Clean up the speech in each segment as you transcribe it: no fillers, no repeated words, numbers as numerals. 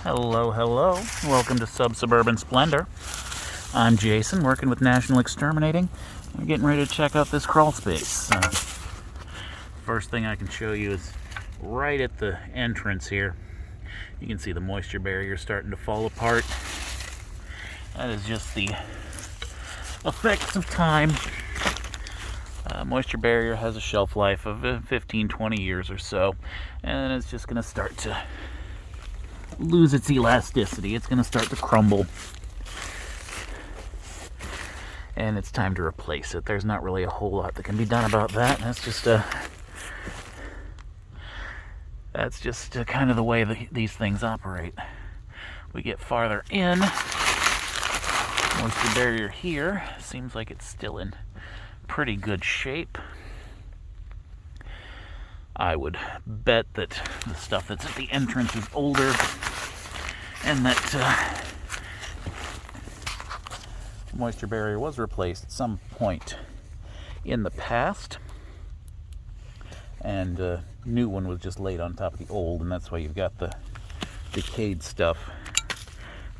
Hello, hello. Welcome to Sub-Suburban Splendor. I'm Jason, working with National Exterminating. I'm getting ready to check out this crawl space. First thing I can show you is right at the entrance here. You can see the moisture barrier starting to fall apart. That is just the effects of time. Moisture barrier has a shelf life of 15-20 years or so, and it's just going to start to lose its elasticity. It's going to start to crumble, and it's time to replace it. There's not really a whole lot that can be done about that. That's just kind of the way these things operate. We get farther in. Moisture barrier here seems like it's still in pretty good shape. I would bet that the stuff that's at the entrance is older, and that moisture barrier was replaced at some point in the past, and a new one was just laid on top of the old, and that's why you've got the decayed stuff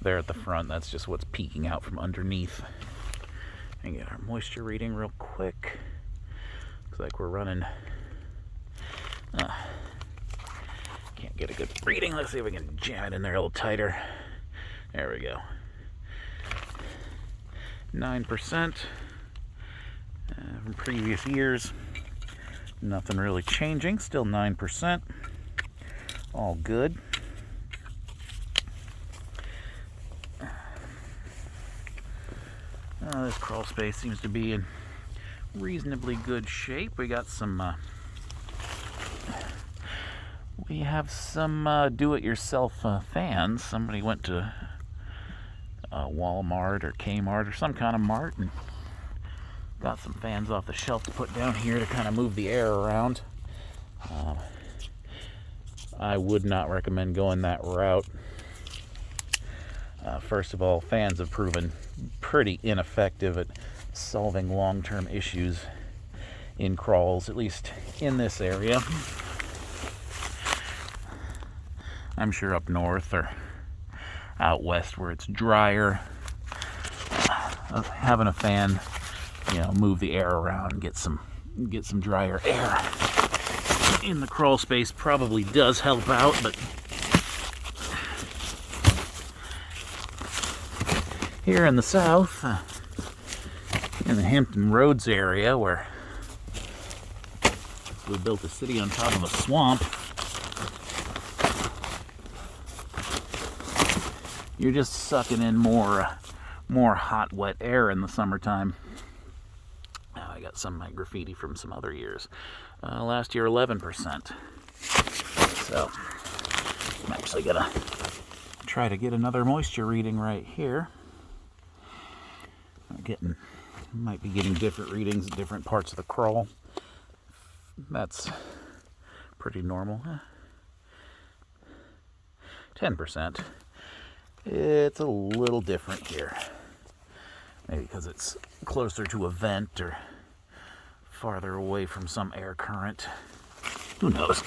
there at the front. That's just what's peeking out from underneath. And get our moisture reading real quick. Looks like we're running. Can't get a good reading. Let's see if we can jam it in there a little tighter. There we go. 9% from previous years. Nothing really changing. Still 9%. All good. This crawl space seems to be in reasonably good shape. We got some do-it-yourself fans. Somebody went to Walmart or Kmart or some kind of mart and got some fans off the shelf to put down here to kind of move the air around. I would not recommend going that route. First of all, fans have proven pretty ineffective at solving long-term issues in crawls, at least in this area. I'm sure up north or out west where it's drier, having a fan, move the air around and get some drier air in the crawl space probably does help out, but here in the south, in the Hampton Roads area, where we built a city on top of a swamp, you're just sucking in more hot, wet air in the summertime. I got some of my graffiti from some other years. Last year, 11%. So, I'm actually gonna try to get another moisture reading right here. Might be getting different readings at different parts of the crawl. That's pretty normal. 10%. It's a little different here. Maybe because it's closer to a vent or farther away from some air current. Who knows?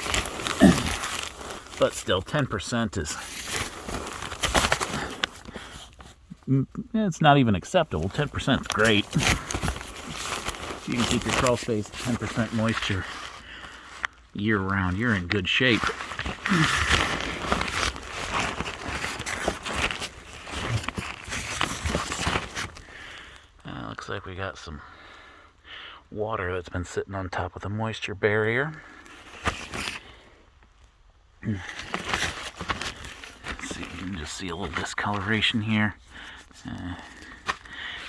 But still, 10% is... it's not even acceptable. 10% is great. If you can keep your crawl space at 10% moisture year round, you're in good shape. Looks like we got some water that's been sitting on top of the moisture barrier. Let's see, you can just see a little discoloration here.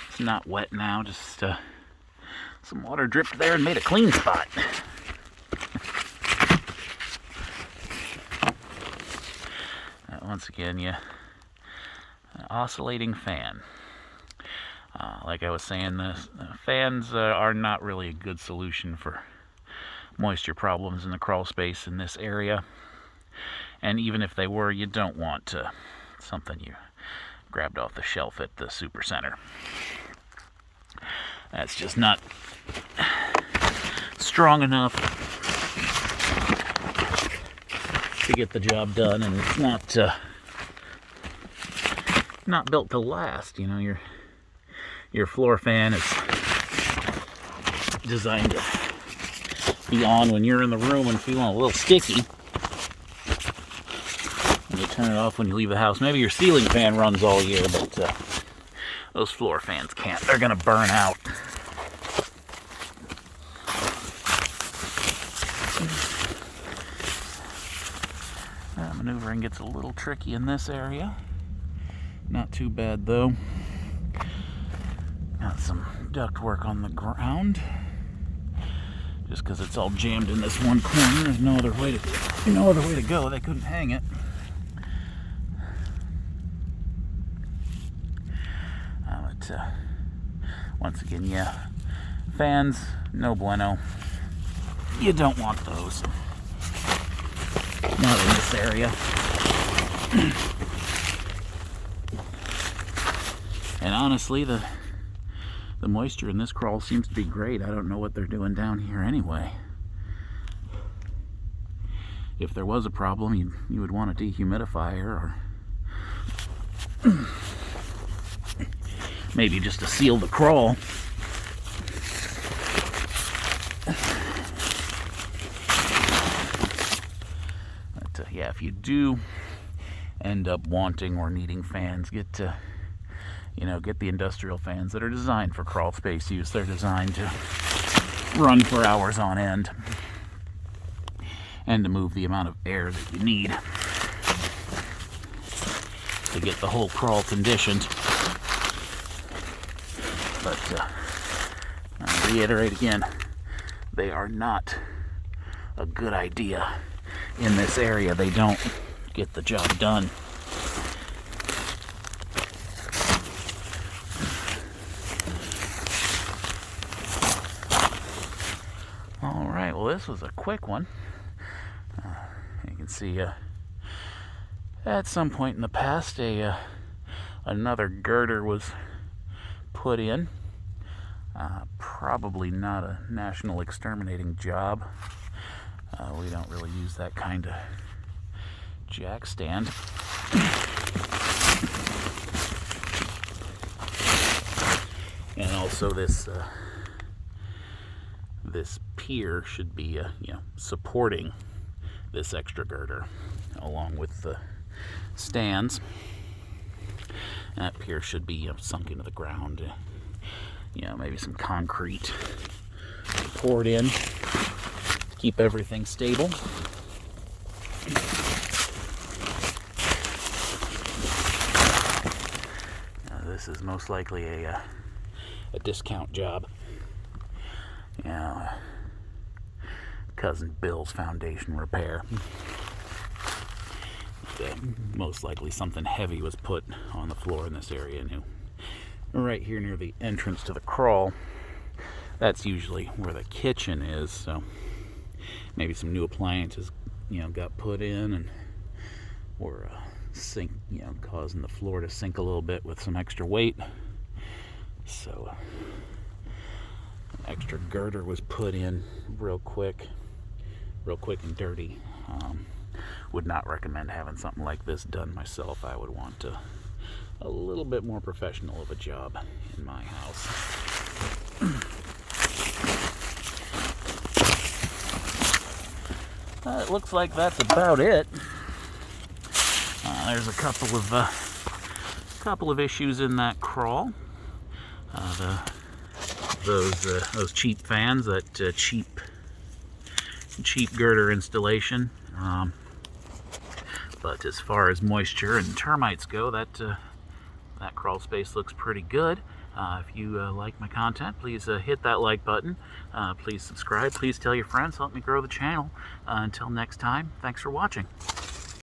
It's not wet now, just some water dripped there and made a clean spot. Once again, an oscillating fan. Like I was saying, the fans are not really a good solution for moisture problems in the crawl space in this area. And even if they were, you don't want something you grabbed off the shelf at the super center. That's just not strong enough to get the job done, and it's not not built to last. You know, your floor fan is designed to be on when you're in the room and feeling a little sticky. And you turn it off when you leave the house. Maybe your ceiling fan runs all year, but those floor fans can't. They're gonna burn out. Maneuvering gets a little tricky in this area. Not too bad though. Got some ductwork on the ground. Just because it's all jammed in this one corner, there's no other way to go. They couldn't hang it. But once again, yeah, fans, no bueno. You don't want those. Not in this area. And honestly, the moisture in this crawl seems to be great. I don't know what they're doing down here anyway. If there was a problem, you would want a dehumidifier or maybe just to seal the crawl. But yeah, if you do end up wanting or needing fans, get the industrial fans that are designed for crawl space use. They're designed to run for hours on end and to move the amount of air that you need to get the whole crawl conditioned. But I'll reiterate again, they are not a good idea in this area. They don't get the job done. Alright, well this was a quick one. You can see at some point in the past another girder was put in. Probably not a national exterminating job. We don't really use that kind of jack stand. And also this pier should be supporting this extra girder along with the stands. That pier should be sunk into the ground. Maybe some concrete poured in to keep everything stable. This is most likely a discount job. Cousin Bill's foundation repair. Most likely something heavy was put on the floor in this area. Right here near the entrance to the crawl, that's usually where the kitchen is, so maybe some new appliances got put in or sink, causing the floor to sink a little bit with some extra weight. So an extra girder was put in real quick and dirty. Would not recommend having something like this done myself. I would want a little bit more professional of a job in my house. It looks like that's about it. There's a couple of issues in that crawl. Those cheap fans, that cheap girder installation. But as far as moisture and termites go, that crawl space looks pretty good. If you like my content, please hit that like button. Please subscribe. Please tell your friends. Help me grow the channel. Until next time, thanks for watching.